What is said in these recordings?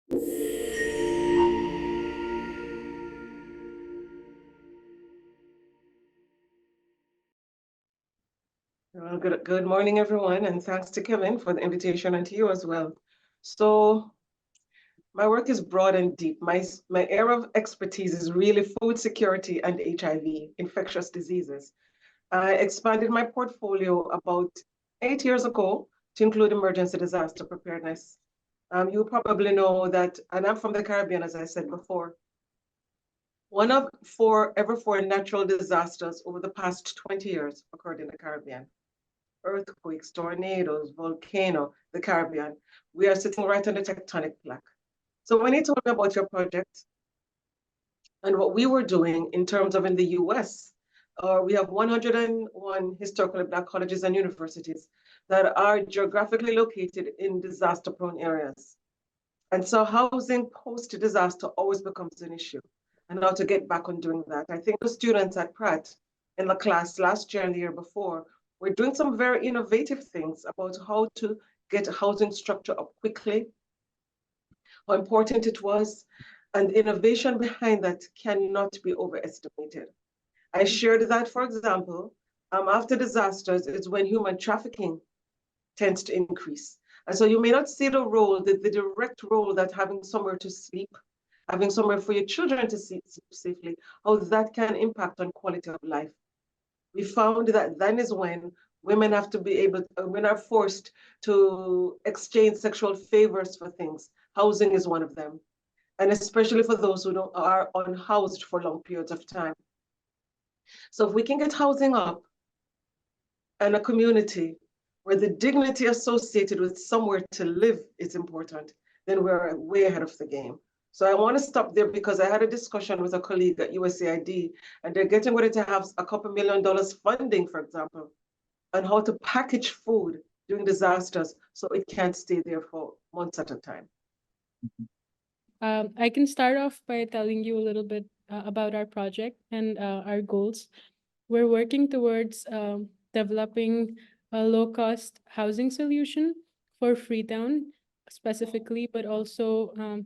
Well, good morning, everyone, and thanks to Kevin for the invitation and to you as well. So my work is broad and deep. My area of expertise is really food security and HIV, infectious diseases. I expanded my portfolio about 8 years ago to include emergency disaster preparedness. You probably know that, and I'm from the Caribbean, as I said before. One of every four natural disasters over the past 20 years occurred in the Caribbean. Earthquakes, tornadoes, volcano, the Caribbean. We are sitting right on the tectonic plaque. So when you told me about your project and what we were doing in terms of in the US, we have 101 historically Black colleges and universities that are geographically located in disaster-prone areas. And so housing post-disaster always becomes an issue. And how to get back on doing that. I think the students at Pratt in the class last year and the year before were doing some very innovative things about how to get a housing structure up quickly, how important it was, and the innovation behind that cannot be overestimated. I shared that, for example, after disasters is when human trafficking tends to increase. And so you may not see the direct role that having somewhere to sleep, having somewhere for your children to sleep safely, how that can impact on quality of life. We found that then is when women have to be able, women are forced to exchange sexual favors for things. Housing is one of them. And especially for those who are unhoused for long periods of time. So if we can get housing up and a community where the dignity associated with somewhere to live is important, then we're way ahead of the game. So I want to stop there because I had a discussion with a colleague at USAID, and they're getting ready to have a couple $1 million funding, for example, on how to package food during disasters so it can't stay there for months at a time. I can start off by telling you a little bit about our project and our goals. We're working towards developing a low-cost housing solution for Freetown specifically, but also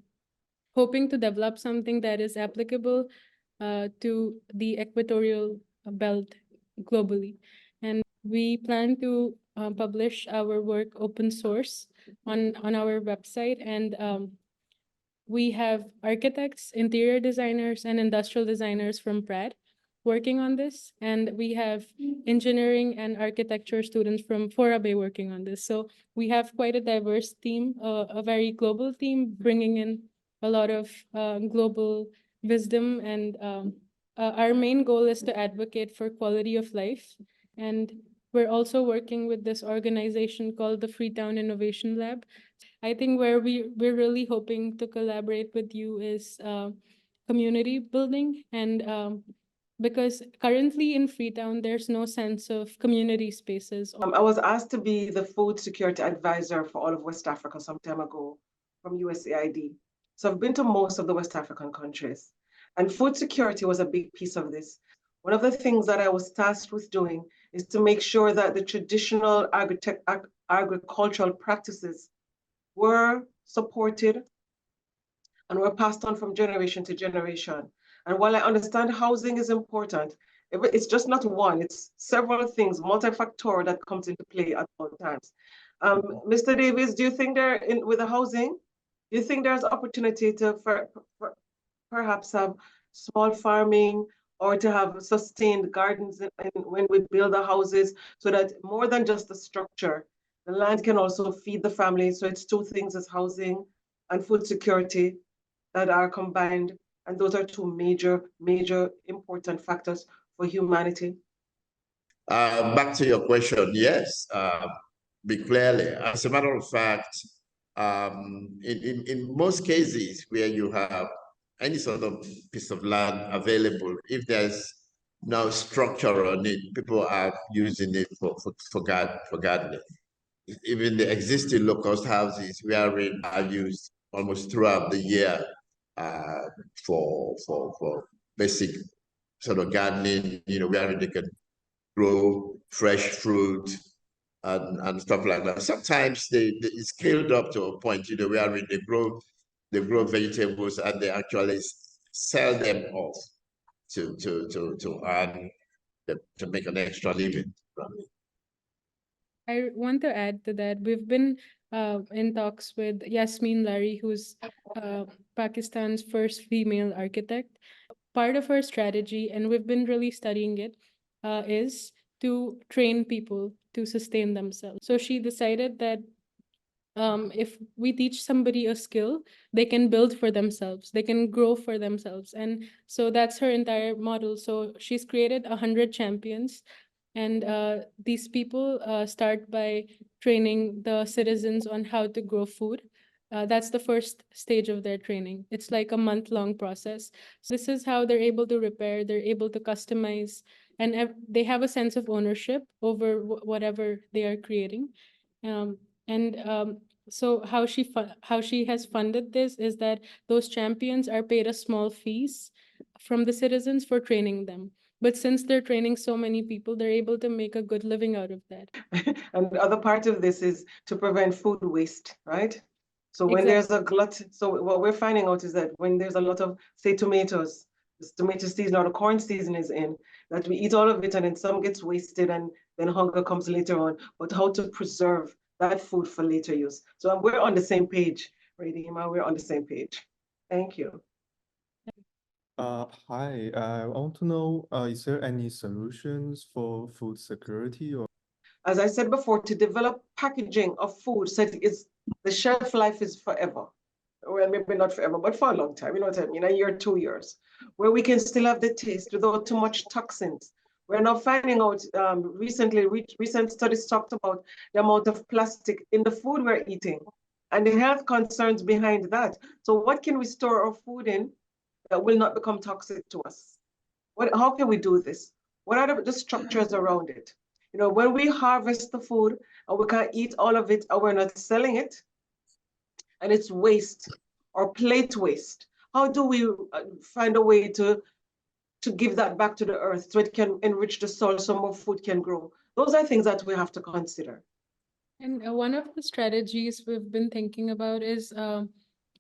hoping to develop something that is applicable to the equatorial belt globally. And we plan to publish our work open source on our website, and we have architects, interior designers, and industrial designers from Pratt working on this. And we have engineering and architecture students from Forabe working on this. So we have quite a diverse team, a very global team, bringing in a lot of global wisdom. And our main goal is to advocate for quality of life. And we're also working with this organization called the Freetown Innovation Lab. I think where we're really hoping to collaborate with you is community building, and because currently in Freetown, there's no sense of community spaces. I was asked to be the food security advisor for all of West Africa some time ago from USAID. So I've been to most of the West African countries, and food security was a big piece of this. One of the things that I was tasked with doing is to make sure that the traditional agricultural practices were supported and were passed on from generation to generation. And while I understand housing is important, it's just not one, it's several things, multifactorial, that comes into play at all times. Mr. Davis, do you think with the housing, do you think there's opportunity to perhaps have small farming or to have sustained gardens when we build the houses, so that more than just the structure, the land can also feed the family? So it's two things, as housing and food security, that are combined. And those are two major important factors for humanity. Back to your question, yes, be clearly. As a matter of fact, in most cases where you have any sort of piece of land available, if there's no structure on it, people are using it for gardening. Even the existing low-cost houses we are used almost throughout the year for basic sort of gardening, where they can grow fresh fruit and stuff like that. Sometimes it's scaled up to a point, where they grow they grow vegetables and they actually sell them off to earn, to make an extra living from it. I want to add to that. We've been in talks with Yasmin Larry, who's Pakistan's first female architect. Part of her strategy, and we've been really studying it, is to train people to sustain themselves. So she decided that if we teach somebody a skill, they can build for themselves, they can grow for themselves. And so that's her entire model. So she's created 100 champions, and these people start by training the citizens on how to grow food. That's the first stage of their training. It's like a month-long process. So this is how they're able to repair, they're able to customize, and they have a sense of ownership over whatever they are creating. And so how she has funded this is that those champions are paid a small fees from the citizens for training them. But since they're training so many people, they're able to make a good living out of that. And the other part of this is to prevent food waste, right? So when there's a glut, so what we're finding out is that when there's a lot of, say, tomatoes, this tomato season or the corn season is in, that we eat all of it and then some gets wasted and then hunger comes later on, but how to preserve that food for later use. So we're on the same page, Radima, we're on the same page. Thank you. Hi, I want to know, is there any solutions for food security or? As I said before, to develop packaging of food so the shelf life is forever. Well, maybe not forever, but for a long time, you know what I mean, a year, 2 years, where we can still have the taste without too much toxins. We're now finding out, recent studies talked about the amount of plastic in the food we're eating and the health concerns behind that. So what can we store our food in that will not become toxic to us? How can we do this? What are the structures around it? You know, when we harvest the food and we can't eat all of it and we're not selling it, and it's waste or plate waste, how do we find a way to give that back to the earth so it can enrich the soil so more food can grow? Those are things that we have to consider. And one of the strategies we've been thinking about is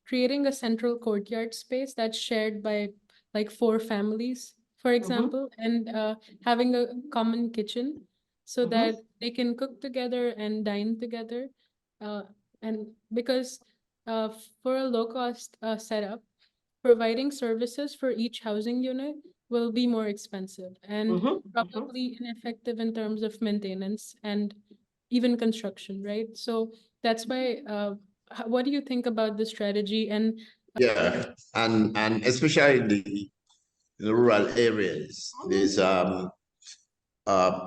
creating a central courtyard space that's shared by like 4 families, for example, and having a common kitchen so that they can cook together and dine together. And because for a low-cost setup, providing services for each housing unit will be more expensive and probably ineffective in terms of maintenance and even construction, right? So that's why, what do you think about this strategy? And Yeah, and especially in the rural areas, there's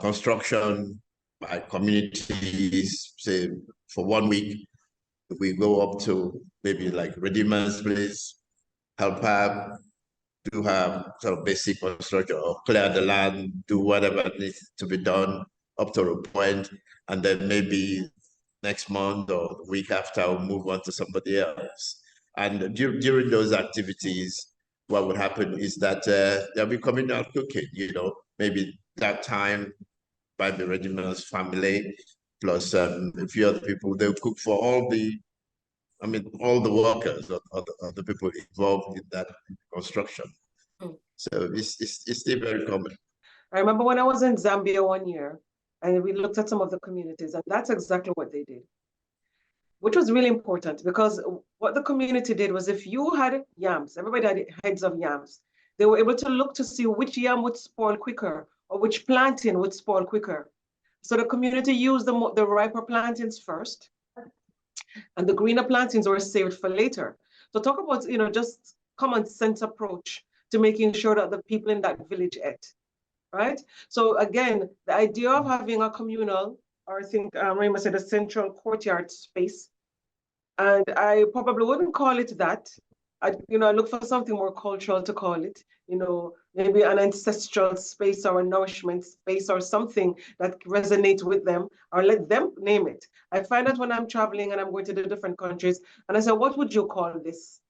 construction by communities, say for 1 week, we go up to maybe like Redeemer's place, help out, do have sort of basic construction or clear the land, do whatever needs to be done up to a point, and then maybe next month or the week after we'll move on to somebody else. And during those activities, what would happen is that there'll be communal cooking, you know, maybe that time by the Regimental's family, plus a few other people, they'll cook for all the workers or the people involved in that construction. So it's still very common. I remember when I was in Zambia 1 year and we looked at some of the communities, and that's exactly what they did, which was really important because what the community did was if you had yams, everybody had heads of yams, they were able to look to see which yam would spoil quicker or which planting would spoil quicker. So the community used the riper plantings first, and the greener plantings were saved for later. So talk about, you know, just common sense approach to making sure that the people in that village ate, right? So again, the idea of having a communal, or I think Rima said a central courtyard space, and I probably wouldn't call it that. I look for something more cultural to call it, you know, maybe an ancestral space or a nourishment space or something that resonates with them, or let them name it. I find that when I'm traveling and I'm going to the different countries and I say, what would you call this?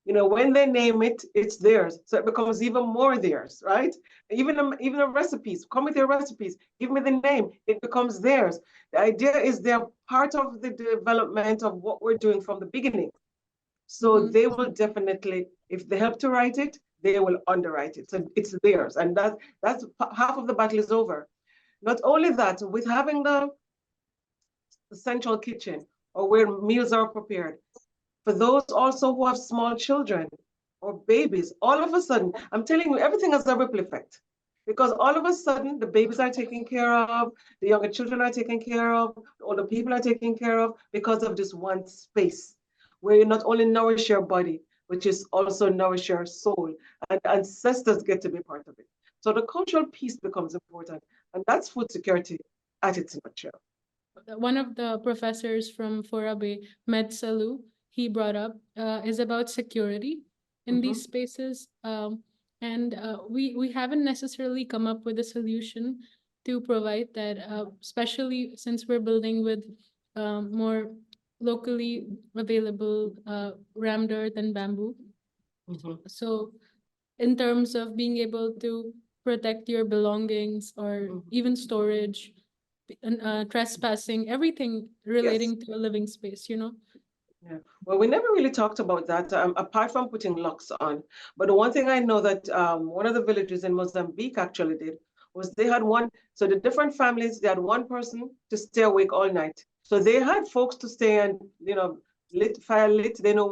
You know, when they name it, it's theirs. So it becomes even more theirs, right? Even the recipes, come with your recipes, give me the name, it becomes theirs. The idea is they're part of the development of what we're doing from the beginning. So they will definitely, if they help to write it, they will underwrite it. So it's theirs. And that's half of the battle is over. Not only that, with having the central kitchen or where meals are prepared, for those also who have small children or babies, all of a sudden, I'm telling you, everything has a ripple effect. Because all of a sudden, the babies are taken care of, the younger children are taken care of, older people are taken care of because of this one space where you not only nourish your body, which is also nourish your soul, and ancestors get to be part of it. So the cultural piece becomes important, and that's food security at its nutshell. One of the professors from Forabe, Med Salu, he brought up is about security in these spaces. And we haven't necessarily come up with a solution to provide that, especially since we're building with more locally available rammed earth and bamboo. So in terms of being able to protect your belongings or even storage, trespassing, everything relating to a living space, you know? Yeah. Well, we never really talked about that, apart from putting locks on. But the one thing I know that one of the villages in Mozambique actually did was they had one, so the different families, they had one person to stay awake all night. So they had folks to stay and, fire lit, they know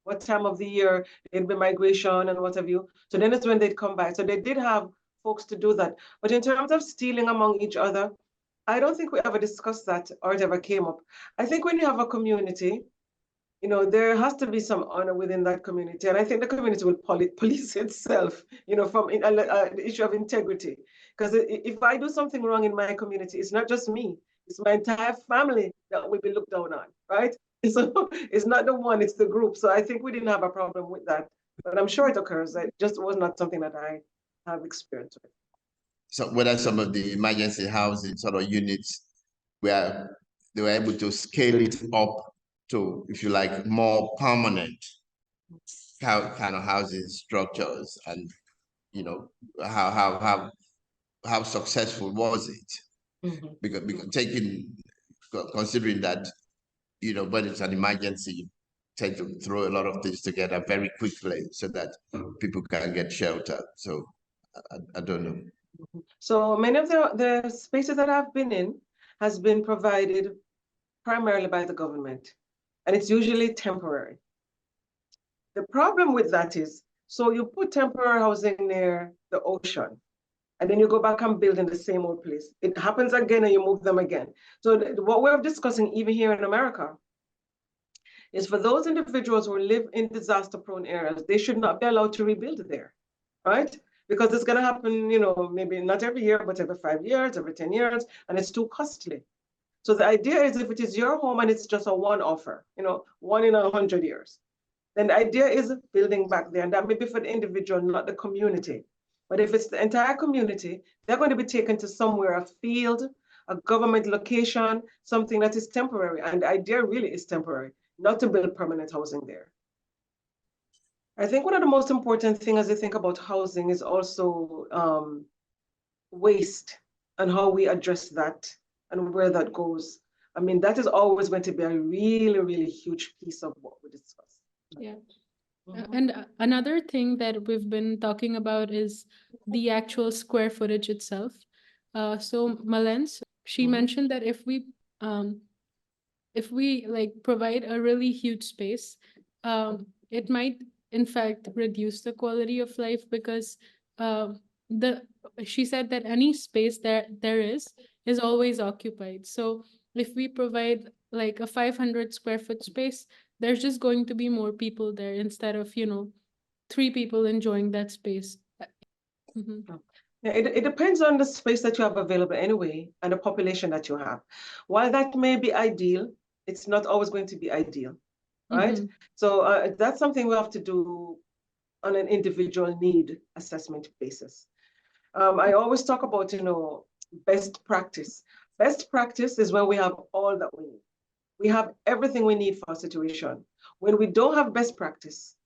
what time of the year it'd be migration and what have you. So then it's when they'd come back. So they did have folks to do that. But in terms of stealing among each other, I don't think we ever discussed that or it ever came up. I think when you have a community, there has to be some honor within that community. And I think the community will police itself, from the issue of integrity. Because if I do something wrong in my community, it's not just me, it's my entire family that will be looked down on, right? So it's not the one, it's the group. So I think we didn't have a problem with that. But I'm sure it occurs. It just was not something that I have experience with. So whether some of the emergency housing sort of units where they were able to scale it up to, if you like, more permanent kind of housing structures, and how successful was it? Because considering that when it's an emergency, you tend to throw a lot of things together very quickly so that people can get shelter. So I don't know. So many of the spaces that I've been in has been provided primarily by the government, and it's usually temporary. The problem with that is, so you put temporary housing near the ocean, and then you go back and build in the same old place. It happens again and you move them again. So what we're discussing even here in America is for those individuals who live in disaster-prone areas, they should not be allowed to rebuild there, right? Because it's going to happen, maybe not every year, but every 5 years, every 10 years, and it's too costly. So the idea is if it is your home and it's just a one-offer, 1 in 100 years, then the idea is building back there. And that may be for the individual, not the community. But if it's the entire community, they're going to be taken to somewhere, a field, a government location, something that is temporary. And the idea really is temporary, not to build permanent housing there. I think one of the most important things as you think about housing is also waste and how we address that and where that goes. I mean, that is always going to be a really, really huge piece of what we discuss. Yeah. And another thing that we've been talking about is the actual square footage itself. So Malens, she mentioned that if we like provide a really huge space, it might in fact reduce the quality of life because she said that any space there is always occupied. So if we provide like a 500 square foot space, there's just going to be more people there instead of 3 people enjoying that space. Yeah, it depends on the space that you have available anyway and the population that you have. While that may be ideal, it's not always going to be ideal, right? So that's something we have to do on an individual need assessment basis. I always talk about, best practice. Best practice is when we have all that we need. We have everything we need for a situation. When we don't have best practice,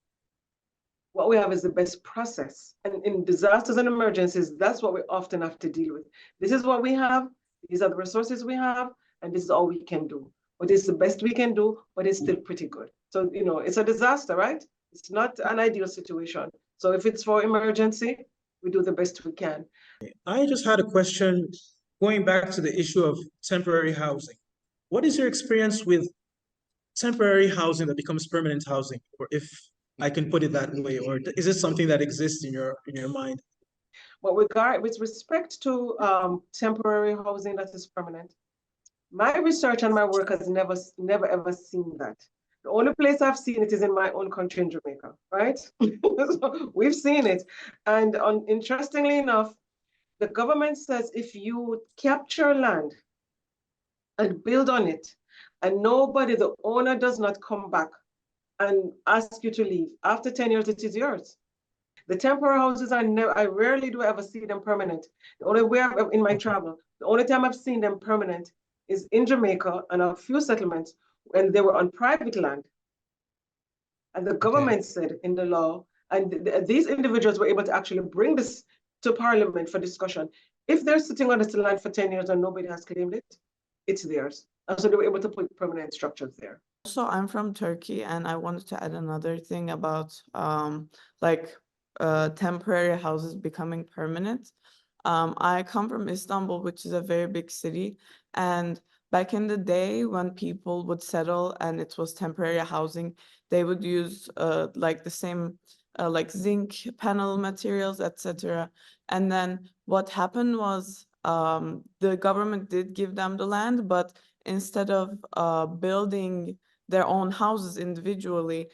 what we have is the best process. And in disasters and emergencies, that's what we often have to deal with. This is what we have, these are the resources we have, and this is all we can do. But it's the best we can do, but it's still pretty good. So, it's a disaster, right? It's not an ideal situation. So if it's for emergency, we do the best we can. I just had a question going back to the issue of temporary housing. What is your experience with temporary housing that becomes permanent housing, or if I can put it that way, or is it something that exists in your mind? But with respect to temporary housing that is permanent, my research and my work has never ever seen that. The only place I've seen it is in my own country in Jamaica, right? So we've seen it. And interestingly enough, the government says if you capture land and build on it, and the owner does not come back and ask you to leave, after 10 years, it is yours. The temporary houses I rarely do ever see them permanent. The only way in my travel, the only time I've seen them permanent is in Jamaica and a few settlements when they were on private land. And the government said in the law, and these individuals were able to actually bring this to Parliament for discussion. If they're sitting on this land for 10 years and nobody has claimed it, it's theirs. And so they were able to put permanent structures there. Also, I'm from Turkey, and I wanted to add another thing about temporary houses becoming permanent. I come from Istanbul, which is a very big city, and back in the day when people would settle and it was temporary housing, they would use the same zinc panel materials, etc. And then what happened was the government did give them the land, but instead of building their own houses individually,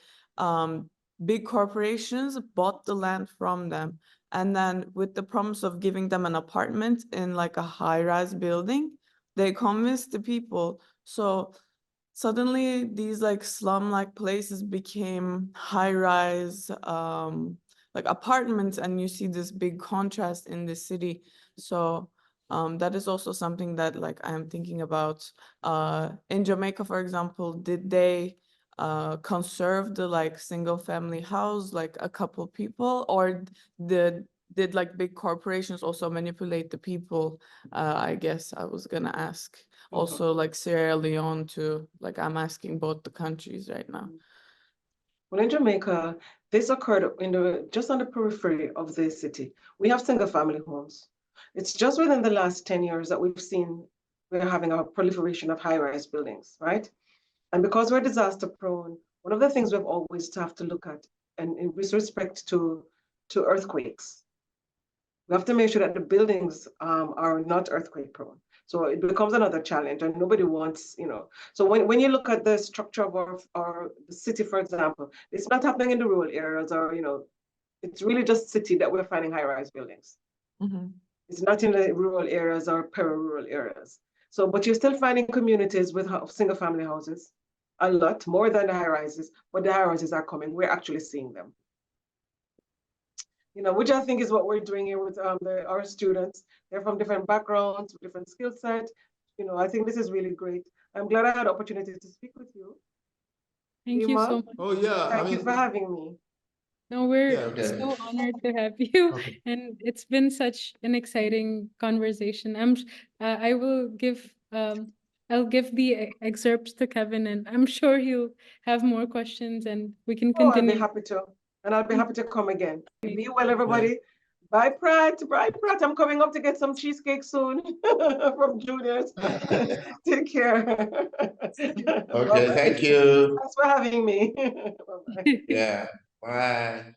big corporations bought the land from them. And then with the promise of giving them an apartment in like a high-rise building, they convinced the people. So suddenly these like slum-like places became high-rise apartments, and you see this big contrast in the city. So that is also something that I am thinking about. In Jamaica, for example, did they conserve the single family house, a couple people, or did big corporations also manipulate the people? I guess I was gonna ask also Sierra Leone too. I'm asking both the countries right now. Well, in Jamaica, this occurred just on the periphery of the city. We have single family homes. It's just within the last 10 years that we're having a proliferation of high-rise buildings, right? And because we're disaster prone, one of the things we've always have to look at, and with respect to earthquakes, we have to make sure that the buildings are not earthquake prone. So it becomes another challenge, and nobody wants, So when you look at the structure of our the city, for example, it's not happening in the rural areas, or it's really just city that we're finding high-rise buildings. Mm-hmm. It's not in the rural areas or peri-rural areas. So, but you're still finding communities with single-family houses, a lot more than the high-rises. But the high-rises are coming. We're actually seeing them. Which I think is what we're doing here with our students. They're from different backgrounds, different skill sets. I think this is really great. I'm glad I had the opportunity to speak with you. Thank you so much. Oh yeah, Thank you for having me. No, we're okay. so honored to have you, Okay. and it's been such an exciting conversation. I will give I'll give the excerpts to Kevin, and I'm sure he'll have more questions, and we can Oh, I'll continue. be happy to. And I'll be happy to come again. Be well, everybody. Bye, Pratt. Bye, Pratt. I'm coming up to get some cheesecake soon from Junior's. Take care. Okay, thank you. Thanks for having me. Bye-bye. Yeah, bye.